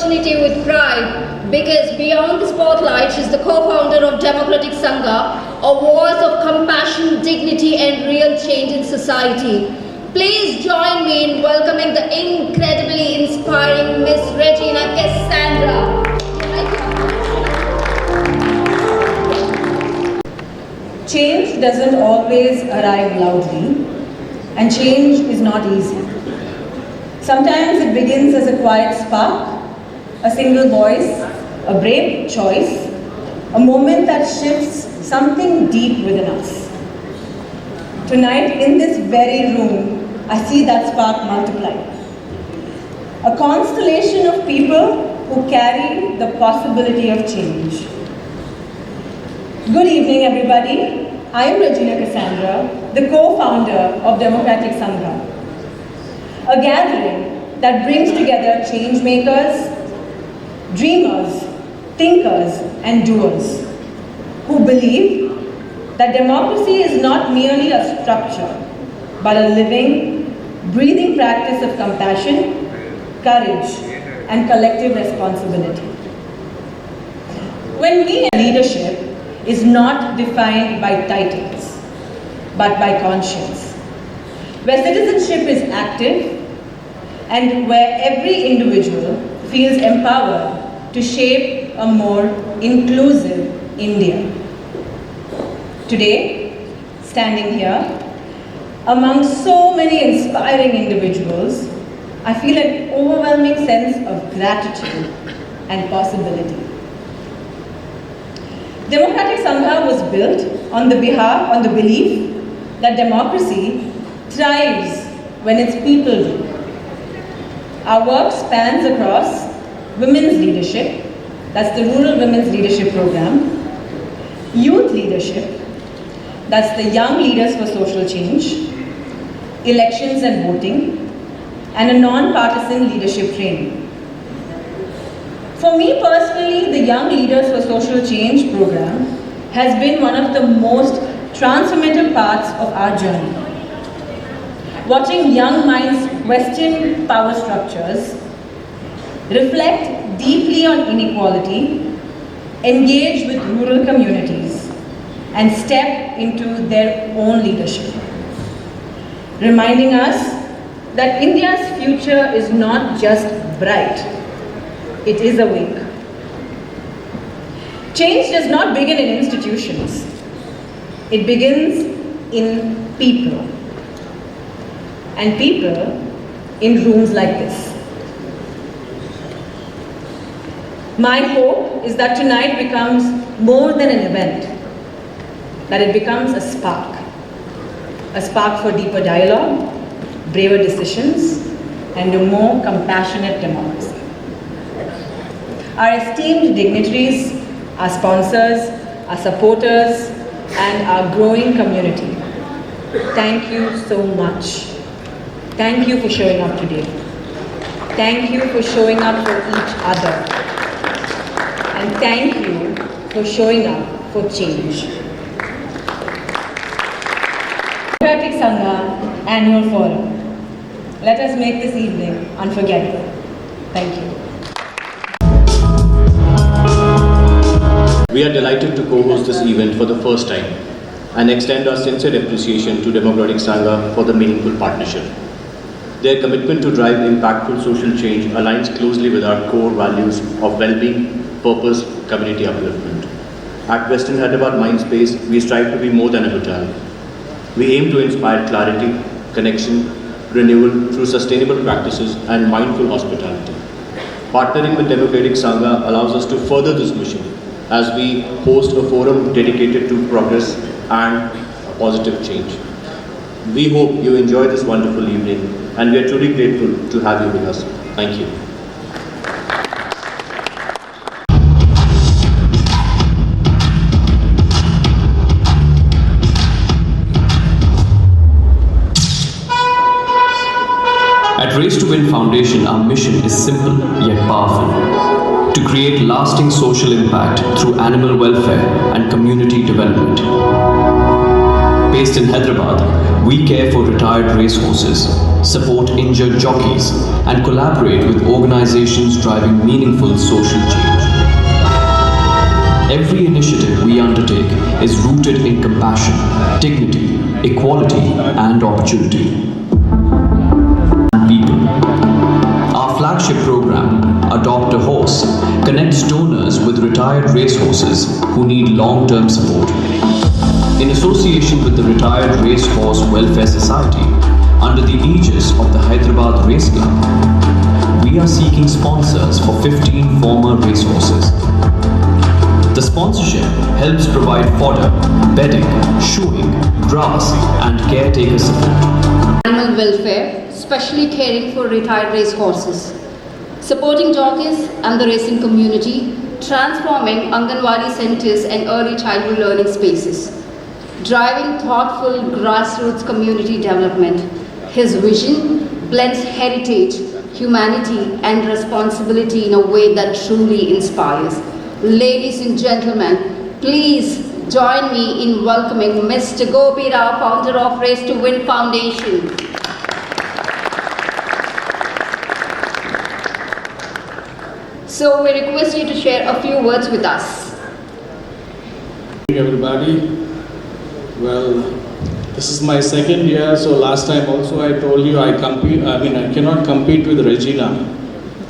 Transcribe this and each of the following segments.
opportunity with pride because beyond the spotlight, she's the co-founder of Democratic Sangha, a voice of compassion, dignity and real change in society. Please join me in welcoming the incredibly inspiring Miss Regina Cassandra. Change doesn't always arrive loudly, and change is not easy. Sometimes it begins as a quiet spark, a single voice, a brave choice, a moment that shifts something deep within us. Tonight, in this very room, I see that spark multiply. A constellation of people who carry the possibility of change. Good evening, everybody. I am Regina Cassandra, the co-founder of Democratic Sangha, a gathering that brings together change makers, dreamers, thinkers, and doers who believe that democracy is not merely a structure, but a living, breathing practice of compassion, courage, and collective responsibility. When we leadership is not defined by titles, but by conscience, where citizenship is active and where every individual feels empowered to shape a more inclusive India. Today, standing here, among so many inspiring individuals, I feel an overwhelming sense of gratitude and possibility. Democratic Sangha was built on the belief that democracy thrives when its people do. Our work spans across women's leadership, that's the Rural Women's Leadership Program, youth leadership, that's the Young Leaders for Social Change, elections and voting, and a non-partisan leadership training. For me personally, the Young Leaders for Social Change program has been one of the most transformative parts of our journey. Watching young minds question power structures, reflect deeply on inequality, engage with rural communities, and step into their own leadership. Reminding us that India's future is not just bright, it is awake. Change does not begin in institutions. It begins in people. And people in rooms like this. My hope is that tonight becomes more than an event, that it becomes a spark for deeper dialogue, braver decisions, and a more compassionate democracy. Our esteemed dignitaries, our sponsors, our supporters, and our growing community, thank you so much. Thank you for showing up today. Thank you for showing up for each other. And thank you for showing up for change. Democratic Sangha Annual Forum. Let us make this evening unforgettable. Thank you. We are delighted to co-host this event for the first time and extend our sincere appreciation to Democratic Sangha for the meaningful partnership. Their commitment to drive impactful social change aligns closely with our core values of well-being, purpose, community upliftment. At Western Hyderabad Mindspace, we strive to be more than a hotel. We aim to inspire clarity, connection, renewal through sustainable practices and mindful hospitality. Partnering with Democratic Sangha allows us to further this mission as we host a forum dedicated to progress and positive change. We hope you enjoy this wonderful evening and we are truly grateful to have you with us. Thank you. At Race2Win Foundation, our mission is simple yet powerful: to create lasting social impact through animal welfare and community development. Based in Hyderabad, we care for retired racehorses, support injured jockeys, and collaborate with organizations driving meaningful social change. Every initiative we undertake is rooted in compassion, dignity, equality, and opportunity. People. Our flagship program, Adopt a Horse, connects donors with retired racehorses who need long-term support. In association with the Retired Racehorse Welfare Society, under the aegis of the Hyderabad Race Club, we are seeking sponsors for 15 former racehorses. The sponsorship helps provide fodder, bedding, shoeing, grass, and caretaker support. Animal welfare, especially caring for retired racehorses, supporting jockeys and the racing community, transforming Anganwadi centers and early childhood learning spaces, driving thoughtful grassroots community development. His vision blends heritage, humanity, and responsibility in a way that truly inspires. Ladies and gentlemen, please join me in welcoming Mr. Gopi Rao, founder of Race2Win Foundation. So we request you to share a few words with us. Good morning, everybody. Well, this is my second year, so last time also I told you I cannot compete with Regina.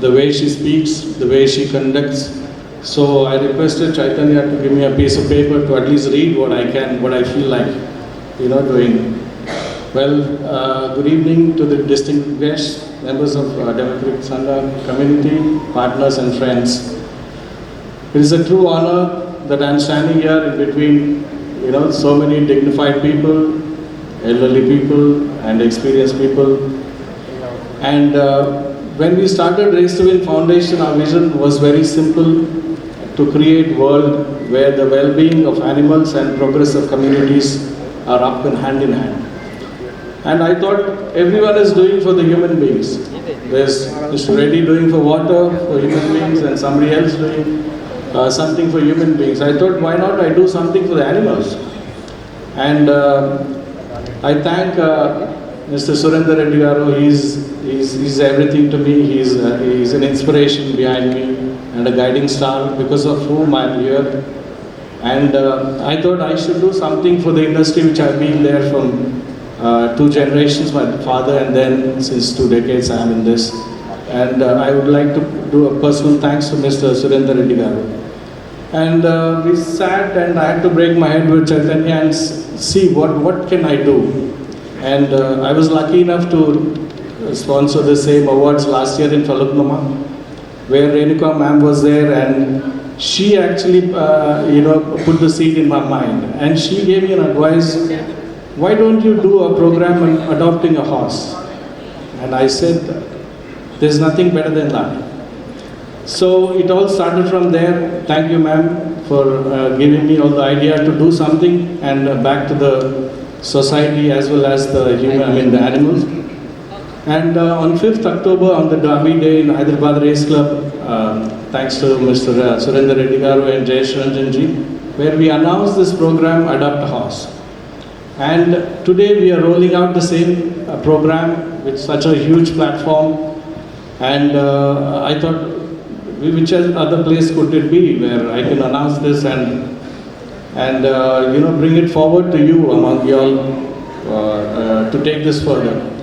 The way she speaks, the way she conducts. So I requested Chaitanya to give me a piece of paper to at least read what I feel like, doing. Well, good evening to the distinguished guests, members of Democratic Sangha community, partners and friends. It is a true honor that I am standing here in between, so many dignified people, elderly people and experienced people. And when we started Race2Win Foundation, our vision was very simple: to create a world where the well-being of animals and progress of communities are up and hand in hand. And I thought everyone is doing for the human beings. There's Mr. Reddy doing for water, for human beings, and somebody else doing something for human beings. I thought, why not I do something for the animals? And I thank Mr. Surendra Reddy Garu. He's everything to me. He's an inspiration behind me and a guiding star, because of whom I'm here. And I thought I should do something for the industry which I've been there from 2 generations, my father, and then since 2 decades I am in this. And I would like to do a personal thanks to Mr. Surendra Reddy Garu. And we sat and I had to break my head with Chaitanya and see what can I do. And I was lucky enough to sponsor the same awards last year in Faluknuma, where Renuka ma'am was there, and she actually put the seed in my mind. And she gave me an advice: why don't you do a program on adopting a horse? And I said, there's nothing better than that. So it all started from there. Thank you, ma'am, for giving me all the idea to do something and back to the society as well as the the animals. And on 5th October, on the Derby Day in Hyderabad Race Club, thanks to Mr. Surendra Reddy Garu and Jayesh Ranjan ji, where we announced this program, Adopt a Horse. And today we are rolling out the same program with such a huge platform. And I thought, which other place could it be where I can announce this and bring it forward to you among you all to take this further.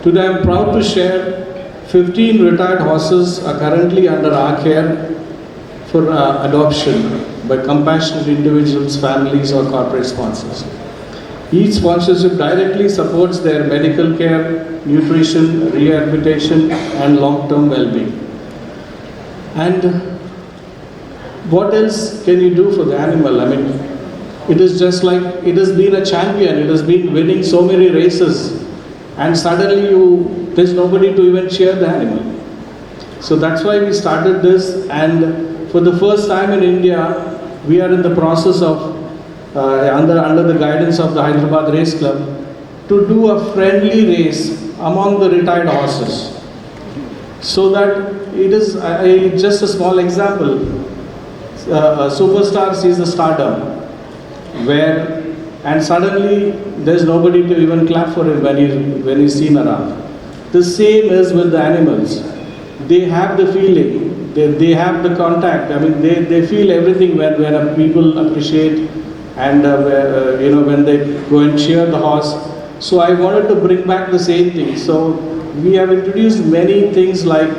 Today I am proud to share 15 retired horses are currently under our care for adoption by compassionate individuals, families or corporate sponsors. Each sponsorship directly supports their medical care, nutrition, rehabilitation and long-term well-being. And what else can you do for the animal? It is just like it has been a champion, it has been winning so many races, and suddenly there's nobody to even cheer the animal. So that's why we started this, and for the first time in India, we are in the process of under the guidance of the Hyderabad Race Club, to do a friendly race among the retired horses. So that it is just a small example. A superstar sees the stardom, where and suddenly there's nobody to even clap for him when he's seen around. The same is with the animals. They have the feeling, they have the contact. I mean, they feel everything when people appreciate and when they go and cheer the horse. So I wanted to bring back the same thing. So we have introduced many things like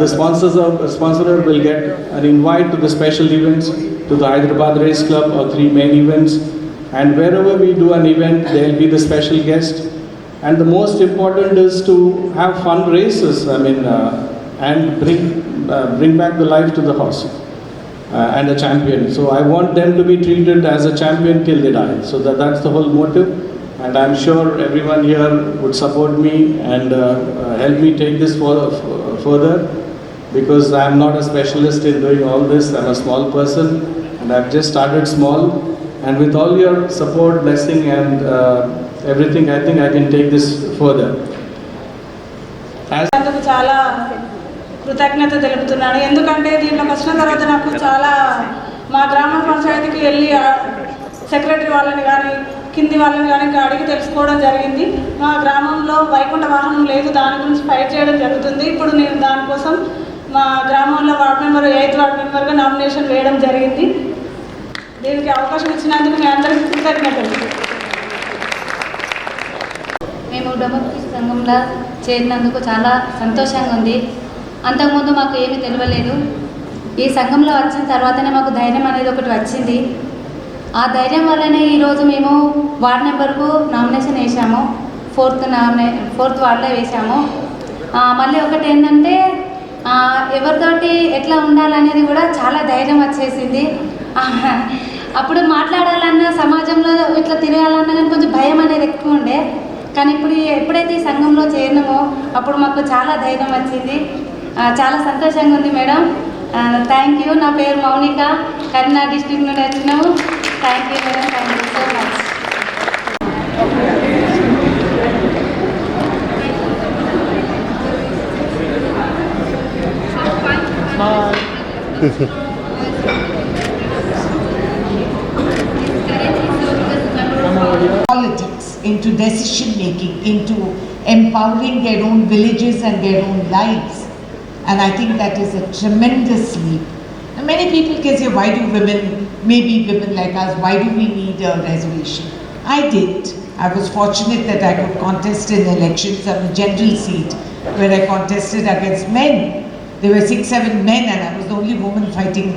the sponsor will get an invite to the special events, to the Hyderabad Race Club or 3 main events, and wherever we do an event, there will be the special guest. And the most important is to have fun races, and bring back the life to the horse and the champion. So I want them to be treated as a champion till they die. So that's the whole motive, and I'm sure everyone here would support me and help me take this further, because I'm not a specialist in doing all this. I'm a small person, and I've just started small. And with all your support, blessing, and everything, I think I can take this further. అందుకు చాలా కృతజ్ఞత తెలుపుతున్నాను. ఎందుకంటే దీంట్లోకి వచ్చిన తర్వాత నాకు చాలా మా గ్రామ పంచాయతీకి వెళ్ళి సెక్రటరీ వాళ్ళని కానీ కింది వాళ్ళని కానీ అడిగి తెలుసుకోవడం జరిగింది. మా గ్రామంలో వైకుంఠ వాహనం లేదు, దాని గురించి ఫైట్ చేయడం జరుగుతుంది. ఇప్పుడు నేను దానికోసం మా గ్రామంలో వార్డ్ మెంబర్ 8th వార్డ్ మెంబర్గా నామినేషన్ వేయడం జరిగింది. దీనికి అవకాశం ఇచ్చినందుకు మీ అందరికీ కృతజ్ఞతలు. మేము డెమోక్రటిక్ సంఘంలో చేరినందుకు చాలా సంతోషంగా ఉంది. అంతకుముందు మాకు ఏమీ తెలియలేదు. ఈ సంఘంలో వచ్చిన తర్వాతనే మాకు ధైర్యం అనేది ఒకటి వచ్చింది. ఆ ధైర్యం వల్లనే ఈరోజు మేము వార్డ్ నెంబర్కు నామినేషన్ వేసాము. 4th వార్డులో వేసాము. మళ్ళీ ఒకటి ఏంటంటే ఎవరితోటి ఎట్లా ఉండాలనేది కూడా చాలా ధైర్యం వచ్చేసింది. అప్పుడు మాట్లాడాలన్నా, సమాజంలో ఇట్లా తిరగాలన్నా కానీ కొంచెం భయం అనేది ఎక్కువ ఉండే. కానీ ఎప్పుడైతే ఈ సంఘంలో చేరినామో అప్పుడు మాకు చాలా ధైర్యం వచ్చింది. చాలా సంతోషంగా ఉంది మేడం. Thank you. నా పేరు మౌనిక, కరీంనగర్ డిస్ట్రిక్ట్ నుండి వచ్చినాము. Thank you madam, thank you so much. Politics, into decision making, into empowering their own villages and their own lives. And I think that is a tremendous leap. And many people can say, why do women, maybe women like us, why do we need a reservation? I did. I was fortunate that I could contest in elections on a general seat where I contested against men. There were 6-7 men and I was the only woman fighting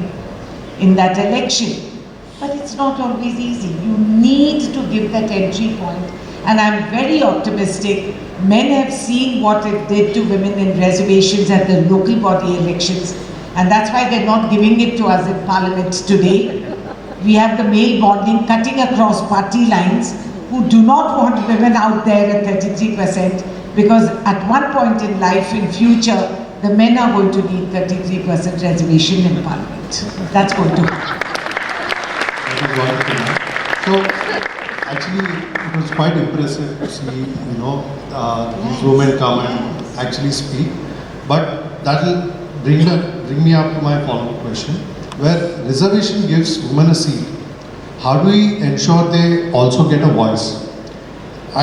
in that election. But it's not always easy. You need to give that entry point. And I'm very optimistic. Men have seen what it did to women in reservations at the local body elections. And that's why they're not giving it to us in Parliament today. We have the male bonding cutting across party lines who do not want women out there at 33%, because at one point in life in future, the men are going to need 33% reservation in Parliament. That's going to happen. So actually it was quite impressive to see, these women come and actually speak. But that will bring me up to my follow-up question, where reservation gives women a seat. How do we ensure they also get a voice?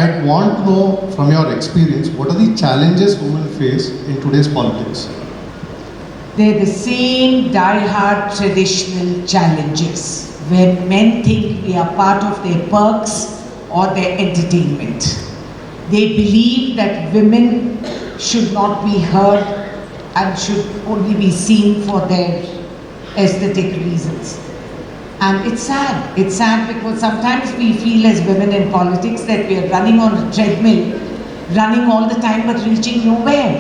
I want to know from your experience, what are the challenges women face in today's politics? They're the same die-hard traditional challenges, where men think we are part of their perks or their entertainment. They believe that women should not be heard and should only be seen for their aesthetic reasons. And it's sad. It's sad because sometimes we feel as women in politics that we are running on a treadmill, running all the time but reaching nowhere.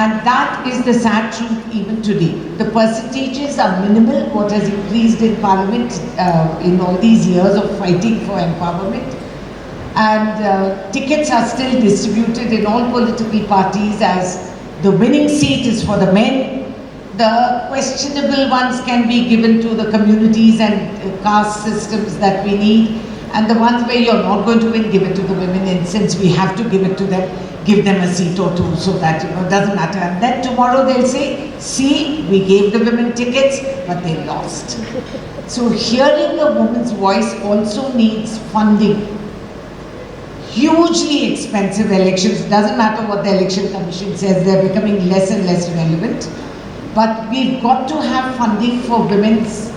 And that is the sad truth even today. The percentages are minimal, what has increased in Parliament in all these years of fighting for empowerment. And tickets are still distributed in all political parties as the winning seat is for the men. The questionable ones can be given to the communities and caste systems that we need. And the ones where you're not going to win, give it to the women, and since we have to give it to them. give them a seat or two so that, it doesn't matter. And then tomorrow they'll say, see, we gave the women tickets, but they lost. So hearing a woman's voice also needs funding. Hugely expensive elections, doesn't matter what the election commission says, they're becoming less and less relevant. But we've got to have funding for women's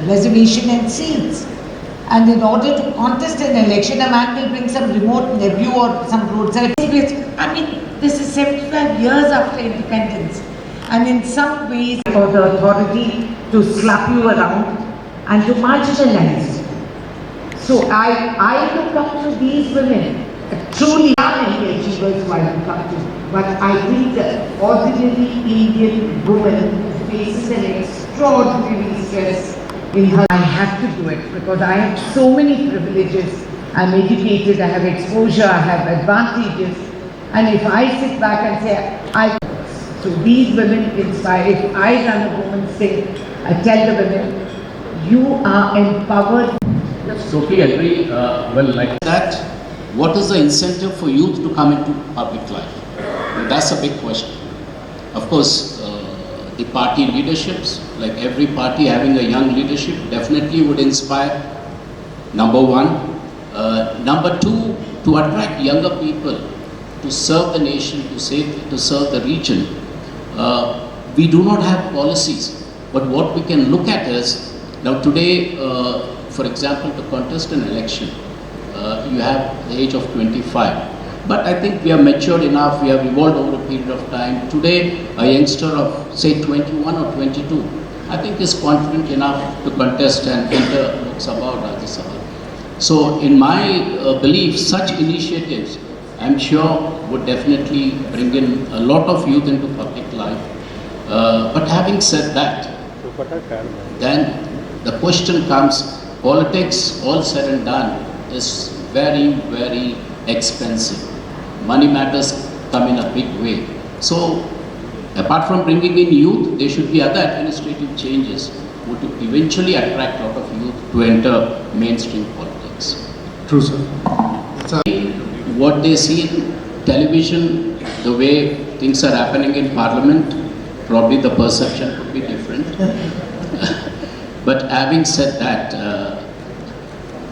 reservation and seats. And in order to contest an election, a man will bring some remote nephew or some roadside. I mean, this is 75 years after independence. And in some ways, for the authority to slap you around and to marginalize you. So I look up to these women, truly many achievers who I look up to. But I think the ordinary Indian woman faces an extraordinary stress in her. I have to do it because I have so many privileges. I'm educated, I have exposure, I have advantages. And if I sit back and say, so these women inspire. If I run a women's thing, I tell the women, you are empowered. Totally agree. Well, like that, what is the incentive for youth to come into public life? That's a big question. Of course, the party leaderships, like every party having a young leadership, definitely would inspire, number one. Number two, to attract younger people to serve the nation, to serve the region. We do not have policies, but what we can look at is, now today, for example, to contest an election, you have the age of 25. But I think we are matured enough, we have evolved over a period of time. Today, a youngster of say 21 or 22, I think is confident enough to contest and enter Lok Sabha or Rajya Sabha. So in my belief, such initiatives, I'm sure would definitely bring in a lot of youth into public life. But having said that, then the question comes, politics, all said and done, is very, very expensive. Money matters come in a big way. So, apart from bringing in youth, there should be other administrative changes which would eventually attract a lot of youth to enter mainstream politics. True, sir. What they see in television, the way things are happening in Parliament, probably the perception could be different. But having said that, a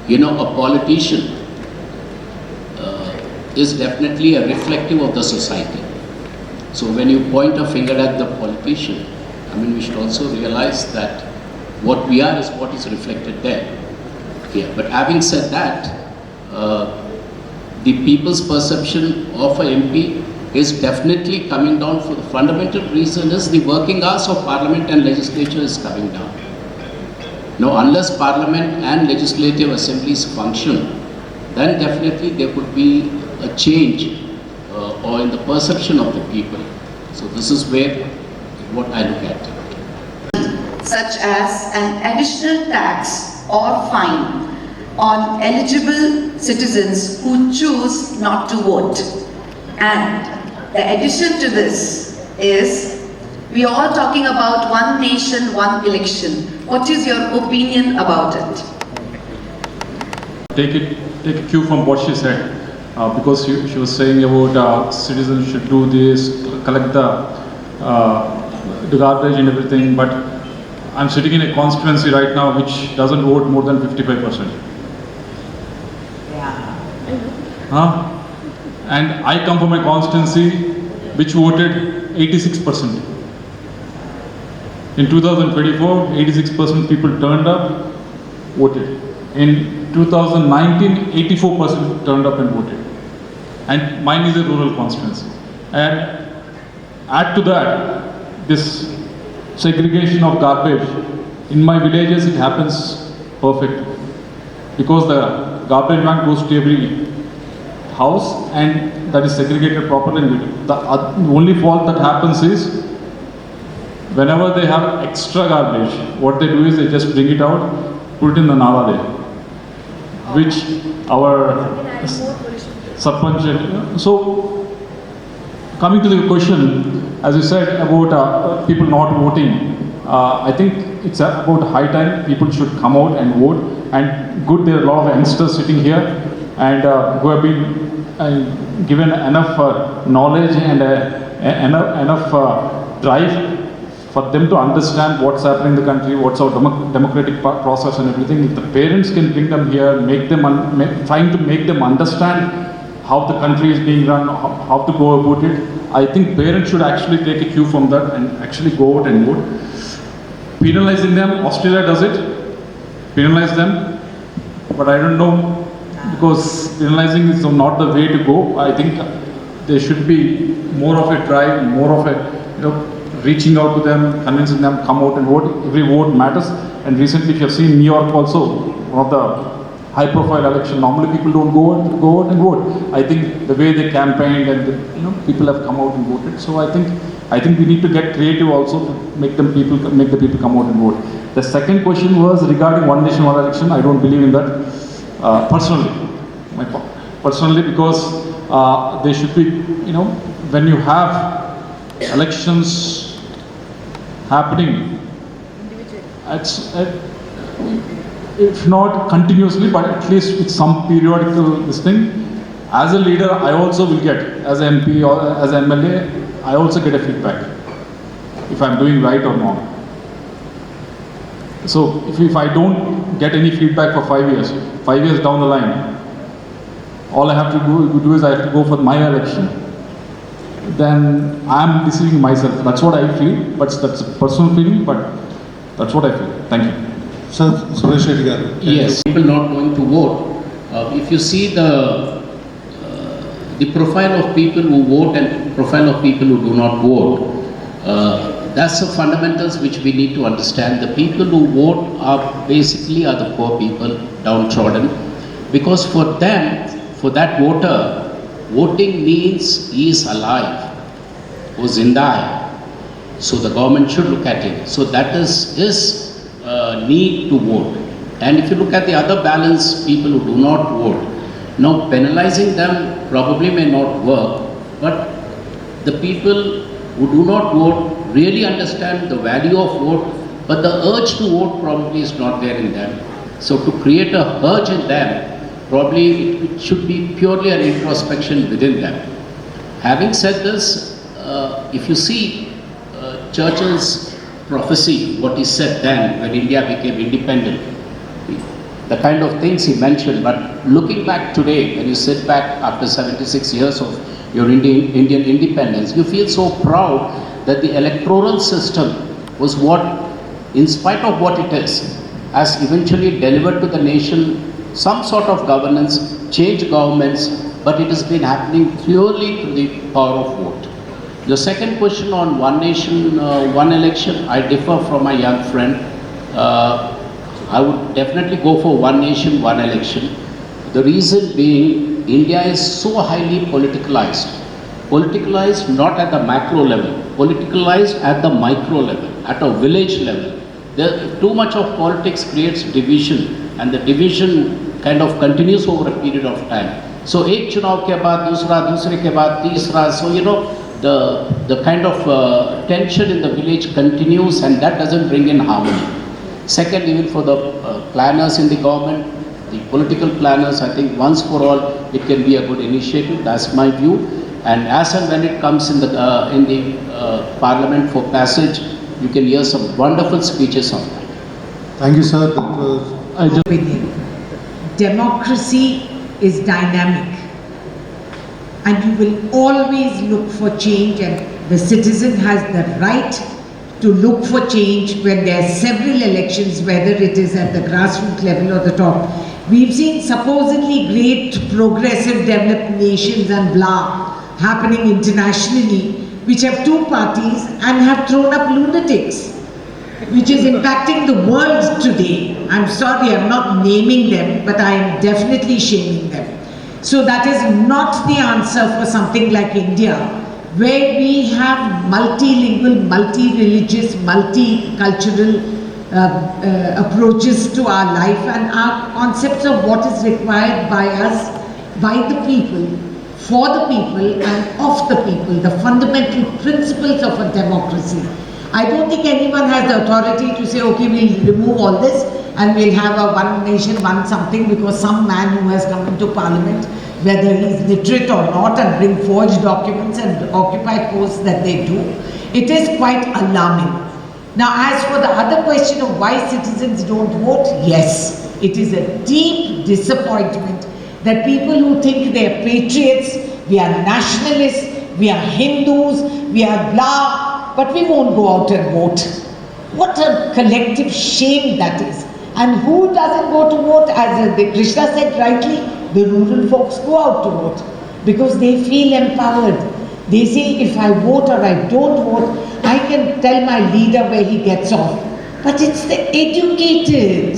politician is definitely a reflective of the society. So when you point a finger at the politician, we should also realize that what we are is what is reflected there. Yeah. But having said that, the people's perception of a MP is definitely coming down. For the fundamental reason is the working hours of Parliament and legislature is coming down. Now, unless Parliament and legislative assemblies function, then definitely there could be a change or in the perception of the people. So this is where what I look at. Such as an additional tax or fine on eligible citizens who choose not to vote. And the addition to this is, we are all talking about one nation, one election. What is your opinion about it? Take a cue from what she said, because she was saying about citizens should do this, collect the garbage and everything, but I'm sitting in a constituency right now which doesn't vote more than 55%. Yeah. And I come from a constituency which voted 86%. In 2024, 86% people turned up, voted. In 2019, 84% turned up and voted. And mine is a rural constituency. And add to that, this segregation of garbage. In my villages, it happens perfectly. Because the garbage van goes to every house and that is segregated properly. The only fault that happens is, whenever they have extra garbage, what they do is they just bring it out, put it in the Nala there, which our Sarpanch. So, coming to the question, as you said about people not voting, I think it's about high time people should come out and vote. And good, there are a lot of youngsters sitting here. and who have been given enough knowledge and enough drive for them to understand what's happening in the country, what's our democratic process and everything. If the parents can bring them here, trying to make them understand how the country is being run, how to go about it, I think parents should actually take a cue from that and actually go out and vote. Penalizing them, Australia does it, penalize them, but I don't know, because penalizing is not the way to go. I think there should be more of a drive, more of a, reaching out to them, convincing them, come out and vote. Every vote matters. And recently, if you have seen New York also, one of the high-profile election, normally people don't go out and vote. I think the way they campaigned and people have come out and voted. So I think we need to get creative also to make the people come out and vote. The second question was regarding one nation, one election. I don't believe in that personally, because there should be, when you have elections happening, if not continuously, but at least with some periodical this thing. As a leader, I also will get, as an MP or as an MLA, I also get a feedback if I'm doing right or wrong. So if I don't get any feedback for 5 years down the line, all I have to do is I have to go for my election, then I'm deceiving myself. That's what I feel, but that's a personal feeling, but that's what I feel. Thank you. Sir, Suresh Reddy garu. Yes, people not going to vote. If you see the profile of people who vote and profile of people who do not vote, that's the fundamentals which we need to understand. The people who vote are the poor people, downtrodden, because for them, for that voter, voting means he is alive, who is zinda hai. So the government should look at it. So that is his need to vote. And if you look at the other balance, people who do not vote, now penalizing them probably may not work, but the people who do not vote really understand the value of vote, but the urge to vote probably is not there in them. So to create a urge in them, probably it should be purely an introspection within them. Having said this, if you see Churchill's prophecy, what he said then when India became independent, the kind of things he mentioned, but looking back today, when you sit back after 76 years of your Indian independence, you feel so proud that the electoral system was what, in spite of what it is, has eventually delivered to the nation some sort of governance, changed governments, but it has been happening purely through the power of vote. The second question on one nation, one election, I differ from my young friend. I would definitely go for one nation, one election. The reason being, India is so highly politicalized. Politicalized not at the macro level, politicalized at the micro level, at a village level. Too much of politics creates division, and the division kind of continues over a period of time. So, ek chunav ke baad, dusre ke baad, teesra. So, the kind of tension in the village continues, and that doesn't bring in harmony. Second, even for the planners in the government, the political planners, I think once for all, it can be a good initiative. That's my view. And as and when it comes in the Parliament for passage, you can hear some wonderful speeches on that. Thank you, sir. Democracy is dynamic, and you will always look for change, and the citizen has the right to look for change when there are several elections, whether it is at the grassroots level or the top. We've seen supposedly great progressive developed nations and blah happening internationally, which have two parties and have thrown up lunatics, which is impacting the world today. I'm sorry, I'm not naming them, but I am definitely shaming them. So that is not the answer for something like India, where we have multilingual, multi-religious, multicultural approaches to our life, and our concepts of what is required by us, by the people, for the people and of the people, the fundamental principles of a democracy. I don't think anyone has the authority to say, okay, we'll remove all this and we'll have a one nation, one something, because some man who has come into parliament, whether he's literate or not, and bring forged documents and occupy posts that they do, it is quite alarming. Now, as for the other question of why citizens don't vote, yes, it is a deep disappointment that people who think they are patriots, we are nationalists, we are Hindus, we are blah, but we won't go out and vote. What a collective shame that is. And who doesn't go to vote? As Krishna said rightly, the rural folks go out to vote because they feel empowered. They say, if I vote or I don't vote, I can tell my leader where he gets off. But it's the educated,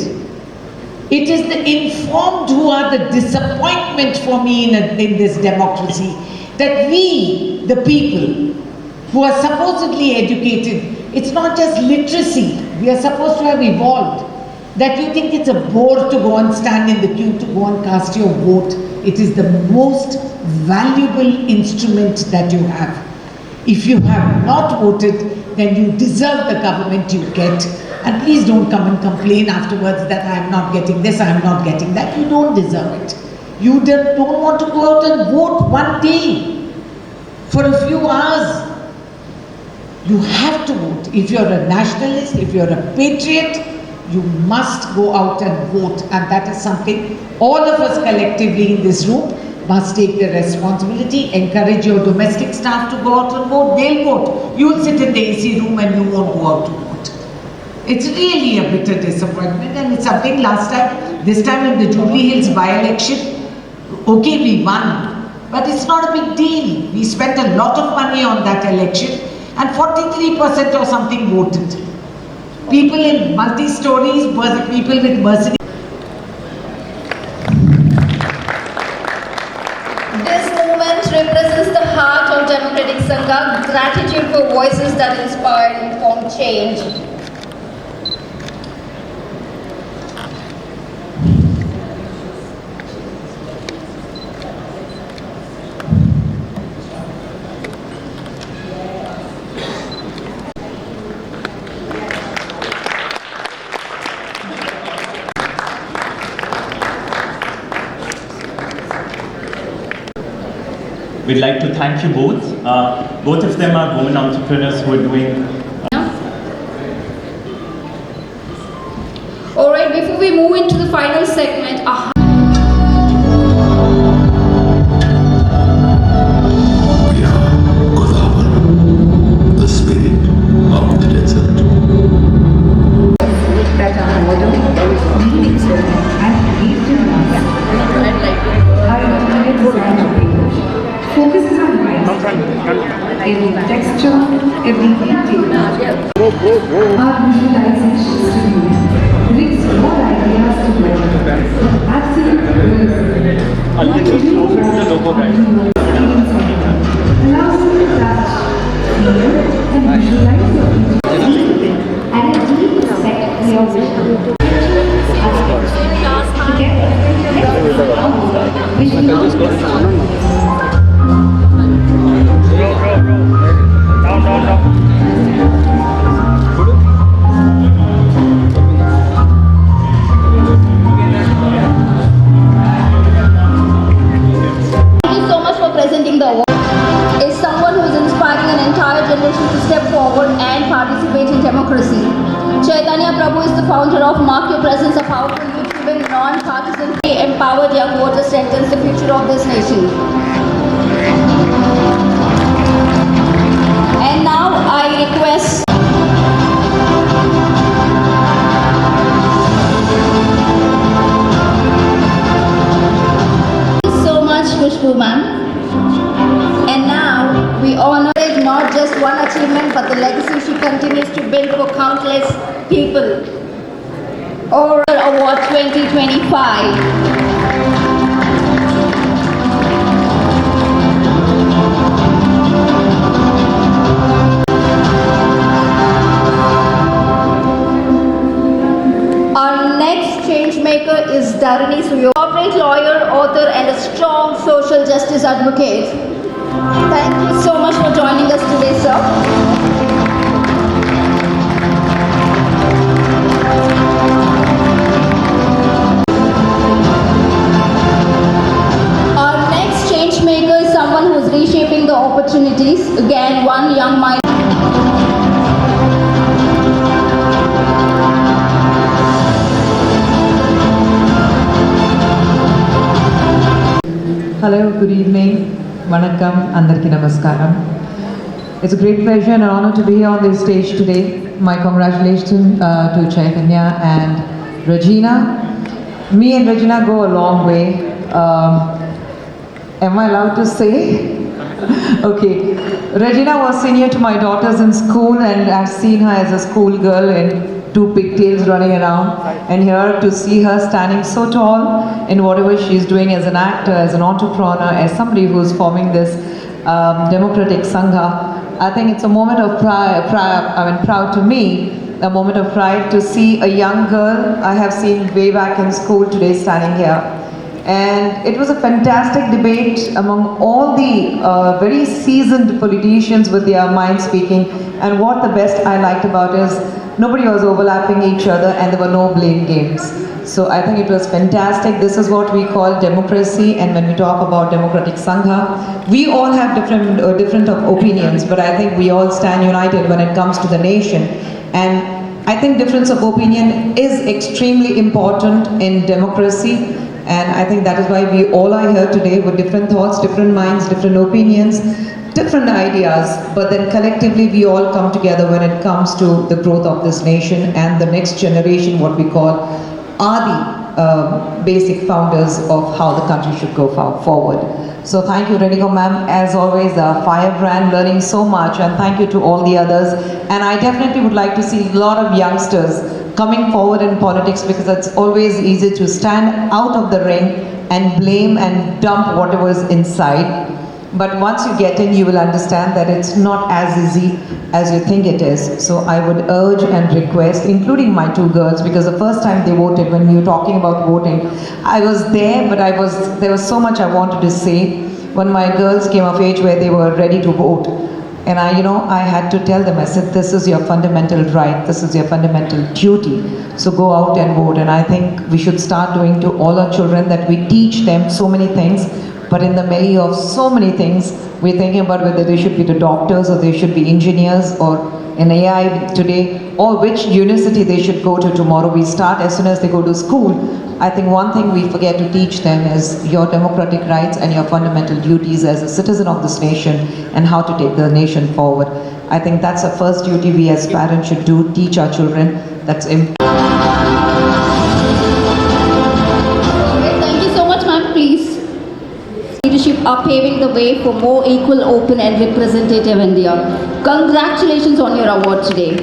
it is the informed who are the disappointment for me in this democracy. That we, the people, who are supposedly educated, it's not just literacy, we are supposed to have evolved. That you think it's a bore to go and stand in the queue to go and cast your vote. It is the most valuable instrument that you have. If you have not voted, then you deserve the government you get. And please don't come and complain afterwards that I am not getting this, I am not getting that. You don't deserve it. You don't want to go out and vote one day for a few hours. You have to vote. If you're a nationalist, if you're a patriot, you must go out and vote. And that is something all of us collectively in this room must take the responsibility. Encourage your domestic staff to go out and vote. They'll vote. You will sit in the AC room and you won't go out to vote. It's really a bitter disappointment, and it's something this time in the Jubilee Hills by-election, okay, we won, but it's not a big deal. We spent a lot of money on that election and 43% or something voted. People in multi-stories, people with Mercedes. This movement represents the heart of Democratic Sangha, gratitude for voices that inspire and inform change. We'd like to thank you both. Both of them are women entrepreneurs who are doing. Alright, before we move into the final segment, the spirit of the desert. That are modern, meaningful, and focuses on every texture, every detail. Our visualizations to you brings more ideas to life. Absolute realism. A little closer to the logo, guys. Allows you to touch, feel, and visualize your future. And a deep respect for your vision. Thank you so much for presenting the award. Is someone who is inspiring an entire generation to step forward and participate in democracy. Chaitanya Prabhu is the founder of Mark Your Presence, a powerful youth-driven, non-partisan, empowered young voters strengthens the future of this nation. And now I request Thank you so much, Khushbu ma'am. And now we honor not just one achievement but the legacy she continues to build for countless people. Oral Award 2025. Our next change maker is Dharani Suyo, corporate lawyer, author and a strong social justice advocate. Thank you so much for joining us today, sir. good evening, Vanakkam, Andarki Namaskaram. It's a great pleasure and honor to be here on this stage today. My congratulations to Chaitanya and Regina. Me and Regina go a long way. Am I allowed to say? Okay. Regina was senior to my daughters in school, and I've seen her as a school girl in 2 pigtails running around, and here to see her standing so tall in whatever she's doing as an actor, as an entrepreneur, as somebody who's forming this democratic Sangha. I think it's a moment of proud to me, a moment of pride to see a young girl I have seen way back in school today standing here. And it was a fantastic debate among all the very seasoned politicians with their mind speaking. And what the best I liked about is nobody was overlapping each other and there were no blame games. So I think it was fantastic. This is what we call democracy, and when we talk about democratic Sangha, we all have different opinions, but I think we all stand united when it comes to the nation. And I think difference of opinion is extremely important in democracy, and I think that is why we all are here today with different thoughts, different minds, different opinions, different ideas, but then collectively we all come together when it comes to the growth of this nation and the next generation, what we call are the basic founders of how the country should go forward. So thank you, Renika ma'am, as always, a firebrand, learning so much, and thank you to all the others. And I definitely would like to see a lot of youngsters coming forward in politics, because it's always easy to stand out of the ring and blame and dump whatever is inside. But once you get in, you will understand that it's not as easy as you think it is. So I would urge and request, including my 2 girls, because the first time they voted, when we were talking about voting, I was there, but there was so much I wanted to say when my girls came of age where they were ready to vote. And I had to tell them, I said, this is your fundamental right, this is your fundamental duty. So go out and vote. And I think we should start doing to all our children that we teach them so many things. But in the melee of so many things, we're thinking about whether they should be the doctors or they should be engineers or in AI today, or which university they should go to tomorrow. We start as soon as they go to school. I think one thing we forget to teach them is your democratic rights and your fundamental duties as a citizen of this nation and how to take the nation forward. I think that's the first duty we as parents should do, teach our children. That's important. Thank you so much, ma'am. Please. Leadership are paving the way for more equal, open and representative India. Congratulations on your award today.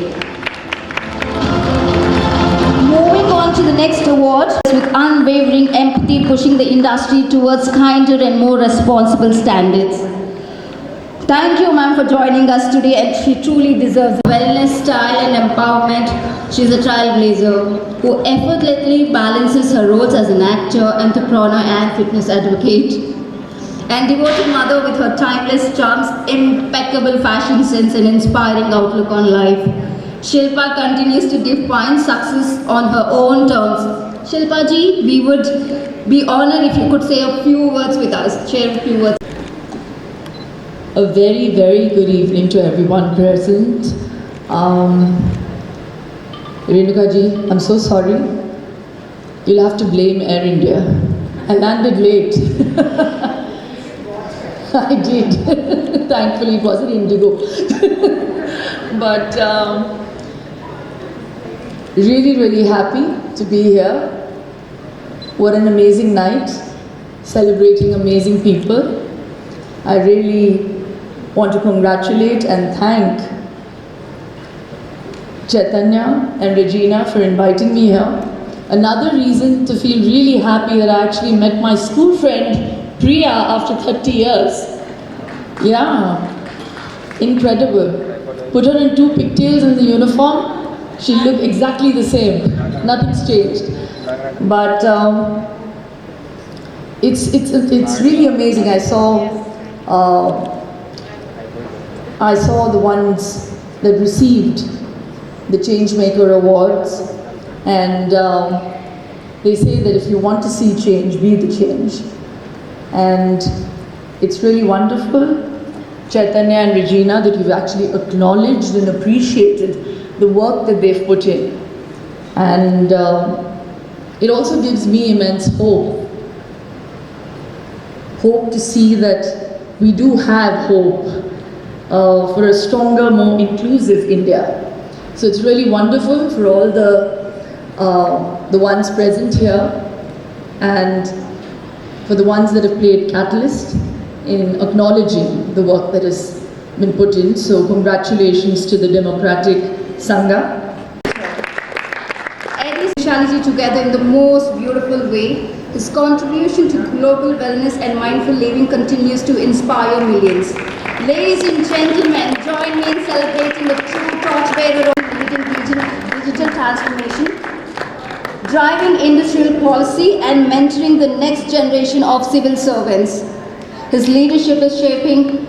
Moving on to the next award, with unwavering empathy pushing the industry towards kinder and more responsible standards. Thank you, ma'am, for joining us today, and she truly deserves wellness, style and empowerment. She's a trailblazer who effortlessly balances her roles as an actor, entrepreneur and fitness advocate, and devoted mother with her timeless charms, impeccable fashion sense and inspiring outlook on life. Shilpa continues to define success on her own terms. Shilpa ji, we would be honored if you could say a few words with us, share a few words. A very, very good evening to everyone present. Renuka ji, I'm so sorry. You'll have to blame Air India. I landed late. I did. Thankfully it wasn't Indigo. But really, really happy to be here. What an amazing night, celebrating amazing people. I really want to congratulate and thank Chaitanya and Regina for inviting me here. Another reason to feel really happy that I actually met my school friend Priya after 30 years. Yeah, incredible. Put her in 2 pigtails in the uniform, she'll look exactly the same. Nothing's changed. But it's really amazing. I saw the ones that received the Changemaker Awards, and they say that if you want to see change, be the change. And it's really wonderful, Chaitanya and Regina, that you've actually acknowledged and appreciated the work that they've put in. And it also gives me immense hope hope to see that we do have hope for a stronger, more inclusive India. So it's really wonderful for all the ones present here and for the ones that have played catalyst in acknowledging the work that has been put in. So congratulations to the Democratic Sangha. Eddie's spirituality together in the most beautiful way. His contribution to global wellness and mindful living continues to inspire millions. Ladies and gentlemen, join me in celebrating the true torchbearer of leading digital transformation, driving industrial policy and mentoring the next generation of civil servants. His leadership is shaping